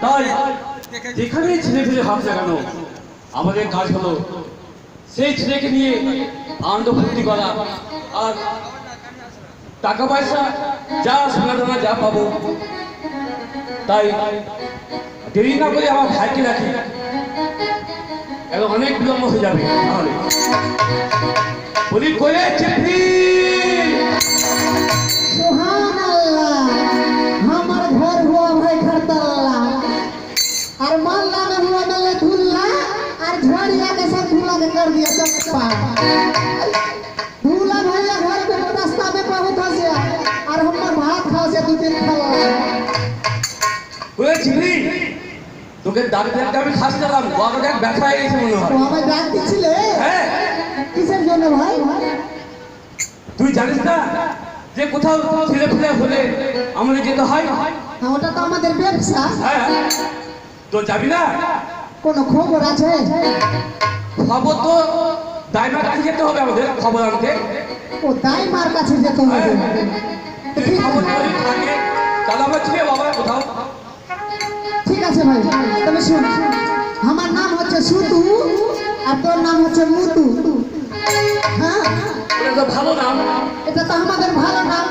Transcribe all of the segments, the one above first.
তাই যেখানে ছেলে ফেলে হাত লাগানো আমাদের কাজ হলো সেই ছেলেকে নিয়ে আনন্দ ফুর্তি করা আর টাকা পয়সা যা সোনা দানা যা পাবো তাই দেরি না করে আমার ভাইকে রাখি এখন অনেক বিলম্ব হয়ে যাবে তাহলে বলি করে চিঠি सुभानअल्लाह हमार घर हुआ भाई घर तल्ला और मोहल्ला में हुआ नले धुल्ला और झड़िया के सब धुला के कर दिया चप्पा धुला भैया घर पे रास्ता में बहुत हंसे और हमार भात खाओ से 2-3 खाओ করে চিঠি তোকে ডাক্তারকে আমি খাসতাম গলাটা ব্যথা হয়ে গেছে মনে হয় ও আমায় ডাক দিছিলে হ্যাঁ কিসের জন্য ভাই তুই জানিস না যে কোথাও ছেলে ফেলে হলে আমাদের যেতে হয় ওটা তো আমাদের ব্যবসা হ্যাঁ তো যাবি না কোনো খবর আছে খবর তো দাইমার কাছে যেতে হবে আমাদের খবর আনতে ও দাইমার কাছে যেতে হবে যদি খবর যদি থাকে তাহলে আমরা ছেলে বাবা কোথাও ঠিক আছে ভাই তবে শুন আমার নাম হচ্ছে সুতু আর তোর নাম হচ্ছে মুতু হ্যাঁ এটা তো ভালো নাম এটা তো আমাদের ভালো নাম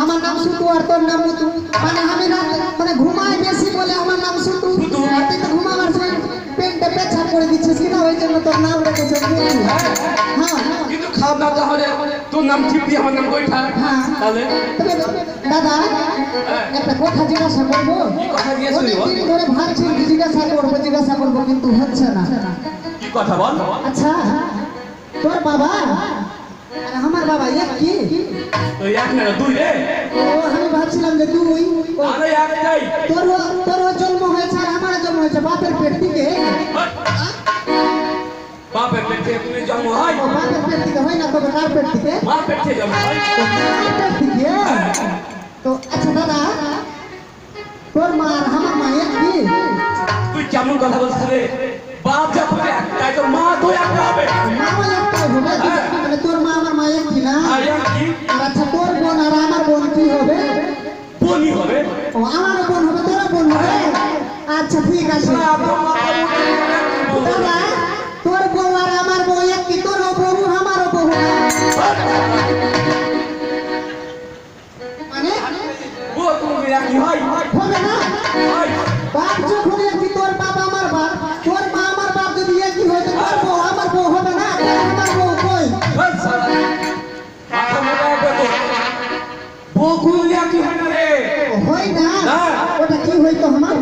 আমার নাম সুতু আর তোর নাম মুতু মানে আমি রাত মানে ঘুমাই বেশি বলে আমার নাম সুতু আর তুই তো ঘুমাবার সময় পেটে পেছাপ করে দিচ্ছিস কিনা ওই জন্য তোর নাম রেখেছে মুতু হ্যাঁ কিন্তু খাওয়া দাওয়া তাহলে তোর নাম চিপি আমার নাম বৈঠা হ্যাঁ তাহলে তবে দাদা একটা কথা জিজ্ঞাসা করবো কি কথা জিজ্ঞাসা করবি বল? অনেকদিন ধরে ভাবছি জিজ্ঞাসা করবো কিন্তু হচ্ছে না কি কথা বল আচ্ছা তোর বাবা আর আমার বাবা এক কি তো এক না দুই রে ও আমি ভাবছিলাম যে তুই আরে একটাই তোর জন্ম হয়েছে আর আমার জন্ম হয়েছে বাপের পেট থেকে বাপের পেট থেকে তুমি জন্ম হয় ও বাপের পেট থেকে হয় না তবে কার পেট থেকে মা পেট থেকে জন্ম হয় মায়ের পেট থেকে তো আচ্ছা দাদা তোর মা আর আমার মা এক কি তুই কেমন কথা বলছিস রে বাপ যখন একটাই তো মা তো একটা হবে মামা একটাই হবে মানে তোর মা আমার মা এক কি না আর এক কি আর আচ্ছা তোর বোন আর আমার বোন কি হবে বনি হবে ও আমার বোন হবে তোর বোন হবে আচ্ছা ঠিক আছে দাদা তোর বউ আর আমার বউ এক কি তোর বউ আমারও বউ মানে ও তুমি একই হয় হবে না হয় বাপ যখন একই তোর বাপ আমার বাপ তোর মা আমার বাপ যদি একই হয় তো তোর বউ আমার বউ হবে না আমার বউ কই ওই সারা মাথা মোটা হবে তো বকুল একই হয় না রে হয় না না। ওটা কি হইতো আমার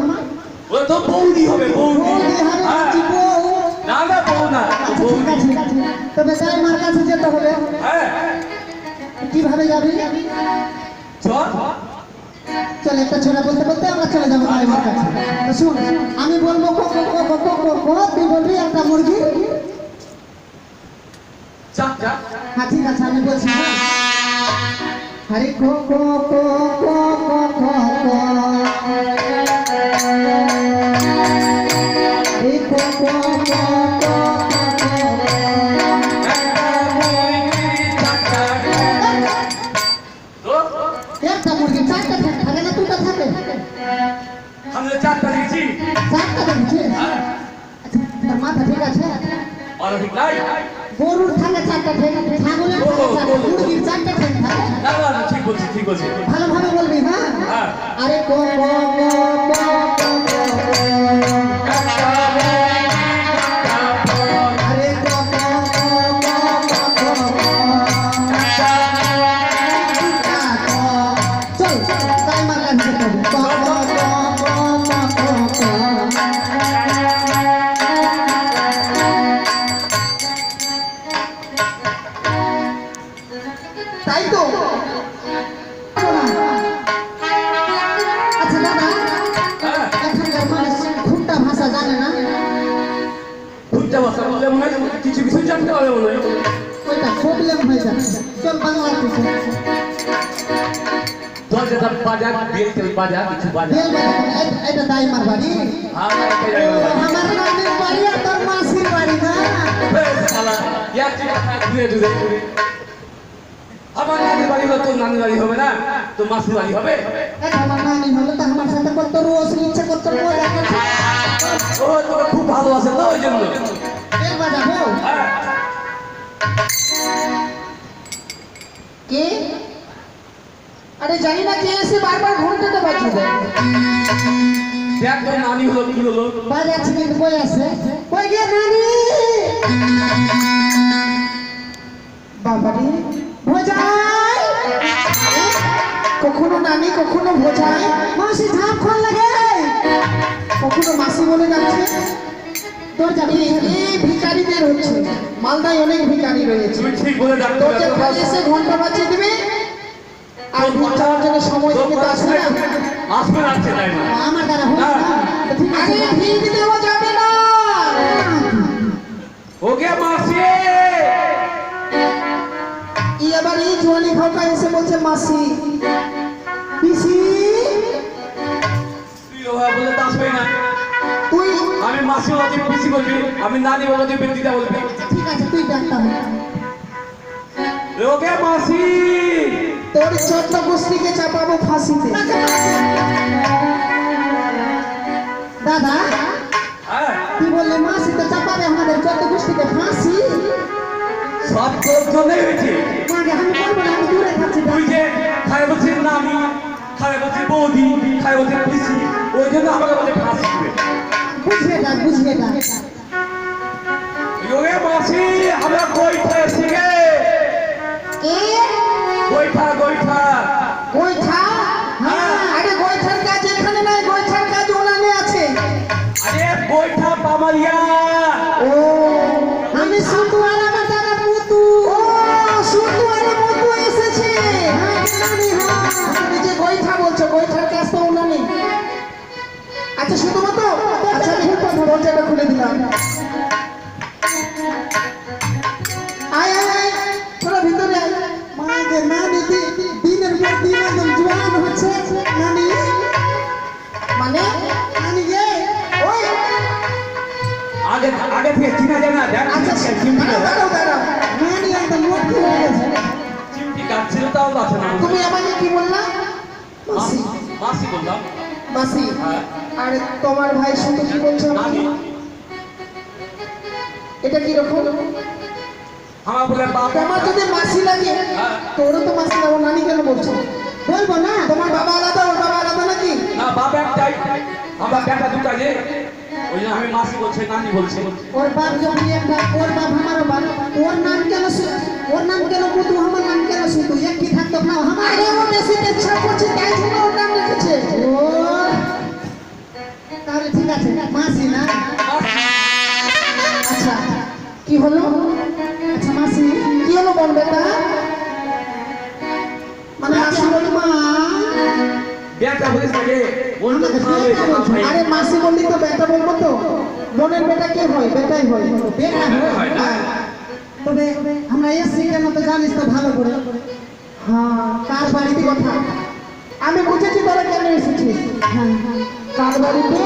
ও তো বৌদি হবে বৌদি বৌদি হবে হ্যাঁ। কি বউ না না বউ না আচ্ছা ঠিক বৌদি আছে তবে যাই মার কাছে যেতে হবে হ্যাঁ কিভাবে যাবি চল চল একটা ছোড়া বলতে বলতে আমরা চলে যাবো দাই মার কাছে তো শুন আমি বলবো কো কো কো কো কো কো কো তুই বলবি একটা মুরগি চাক চাক হ্যাঁ ঠিক আছে আমি বলছি হ্যাঁ। আরে কো কো কো কো কো কো কো এই কো কো কো কো একটা মুরগি চারটা থাকে না দুটো থাকে আমরা চারটা লিখছি চারটা দেখছি আচ্ছা তোর মাথা ঠিক আছে আর নাই গরুর থাকে চারটা ঠ্যাং ছাগলের থাকে চারটা মুরগির চারটা ঠ্যাং থাকে না না ঠিক বলছি ঠিক বলছি ভালোভাবে বলবি হ্যাঁ হ্যাঁ আরে কো কো কো কো কো আরে কো কো কো কো কো চল তাই মার কাছে যাবো কো কো কো কো কো তাই তো আচ্ছা দাদা হ্যাঁ এখানকার মানুষ খুঁটা ভাষা জানে না বুঝতে পারছো বলে মনে হয় কিছু কিছু জানতে হবে মনে হয় ওইটা প্রবলেম হয়ে যাবে চল বাংলা কিছু দরজাটা বাজার বেলতেল বাজার কিছু বাজার এটা দাই মার বাড়ি হ্যাঁ আমার নানির বাড়ি আর তোর মাসির বাড়ি না শালা এক জায়গা ঘুরে ঘুরে আমার নানির বাড়ি হলো তোর নানির বাড়ি হবে না তোর মাসির বাড়ি হবে এটা আমার নানি হলো তো আমার সাথে কত রোজ ইচ্ছে করতে বারবার ঘন্টাটা বাজিয়ে দেয়। দেখ তোর নানি হলো কি হলো। বাজাচ্ছে কিন্তু কই আছে? কই গে নানি? বাবারে ভোজাই, কখনো নানি কখনো ভোজাই। মাসি ঝাঁপ খন লাগে, কখনো মাসি বলে যাচ্ছে। তোর জানি এই ভিখারিদের হচ্ছে, মালদায় অনেক ভিখারি রয়েছে। তুমি ঠিক বলে ডাক্তার তোর যে খালি এসে ঘন্টা বাজিয়ে দিবে আর দুধ চাওয়ার জন্য সময় দিতে তো আসবে না। আসবে না, আসছে তাই না? আমার দ্বারা হবে না। ঠিক আছে, ঠিক দেওয়া যাবে না। ওকে মাসি, এবার এই জোয়ানি খাওয়া এসে বলছে মাসি পিসি। তুই ওভাবে বলে তো আসবে না। তুই আমি মাসি বলতে পিসি বলবি, আমি নানি বলতে দিদা বলবি। ঠিক আছে, তুই ডাক্তার হ। ওকে মাসি, তোর ছোট্ট গোষ্ঠীকে চাপাবো ফাঁসিতে। দাদা হ্যাঁ তুই বললি মাসি তো চাপাবে আমাদের ছোট্ট গোষ্ঠীকে ফাঁসি। সব তোর জন্যই হয়েছে। মাকে আমি বলবো না, আমি দূরে থাকছি। তুই যে খায় বলছিস নানি, খায় বলছিস বৌদি, খায় বলছিস পিসি, ওই জন্য আমাকে বলে ফাঁসি দিবে। বুঝবে না, বুঝবে না। ওকে মাসি, আমরা গোইঠা এসে গে। কে গোইঠা গোইঠা। গোইঠা? হ্যাঁ, আরে গোইঠার কাজ এখানে নাই, গোইঠার কাজ ওনানে আছে। আরে গোইঠা পামালিয়া। ও আমি শুধু আর আমার দাদা মুতু। ও শুধু আর মুতু এসেছে। হ্যাঁ জানি, হ্যাঁ তুমি যে গোইঠা বলছো, গোইঠার কাজ তো ওনানে। আচ্ছা শুধু মতো, আচ্ছা দরজাটা খুলে দিলাম। আয় আয় আয়, তোরা ভিতরে আয়। মাকে নানি দিনের পর দিন একদম জোয়ান হচ্ছে। নানি মানে নানি গে ওই আগে আগে থেকে চিনা যায় না। দেখ আচ্ছা চিমটি দাঁড়াও দাঁড়াও, নানি একদম লক্ষ্য হয়ে গেছে। চিমটি কাটছিল তাও আছে না। তুমি আমাকে কি বললা? মাসি। মাসি বললাম। মাসি, হ্যাঁ। আর তোমার ভাই শুধু কি বলছো? নানি, এটা কি রকম? আমার বলে বাপ। তোমার যদি মাসি লাগে, হ্যাঁ। তোরও তো মাসি লাগো, নানি কেন বলছো? বলবো না, তোমার বাবা আলাদা ওর বাবা আলাদা নাকি? না বাপ একটাই, আমরা বেটা দুটা যে, ওই জন্য আমি মাসি বলছি নানি বলছি। ওর বাপ যখন একটা, ওর বাপ আমারও বাপ। ওর নাম কেন ওর নাম কেন মুতু, আমার নাম কেন শুধু? এক কি থাকতো না আমার? আরে ও বেশি ইচ্ছা করছে তাই জন্য ওর নাম রেখেছে। ও তাহলে ঠিক আছে, মাসি না? আচ্ছা কি হলো? আচ্ছা মাসি কি হলো বল বেটা? মানে মাসি বলি মা। বেটা বলিস না রে, বলতে আমাকে খাওয়া বেটা হয়েছে, বলছো? আরে মাসি বললি তো বেটা বলবো তো। বোনের বেটা কে হয়? বেটাই হয়। বেটা হয় না। তবে আমরা এসছি কেন তো জানিস তো ভালো করে। হ্যাঁ কার বাড়িতে কথা আমি বুঝেছি তোরা কেন এসেছিস। হ্যাঁ কার বাড়িতে?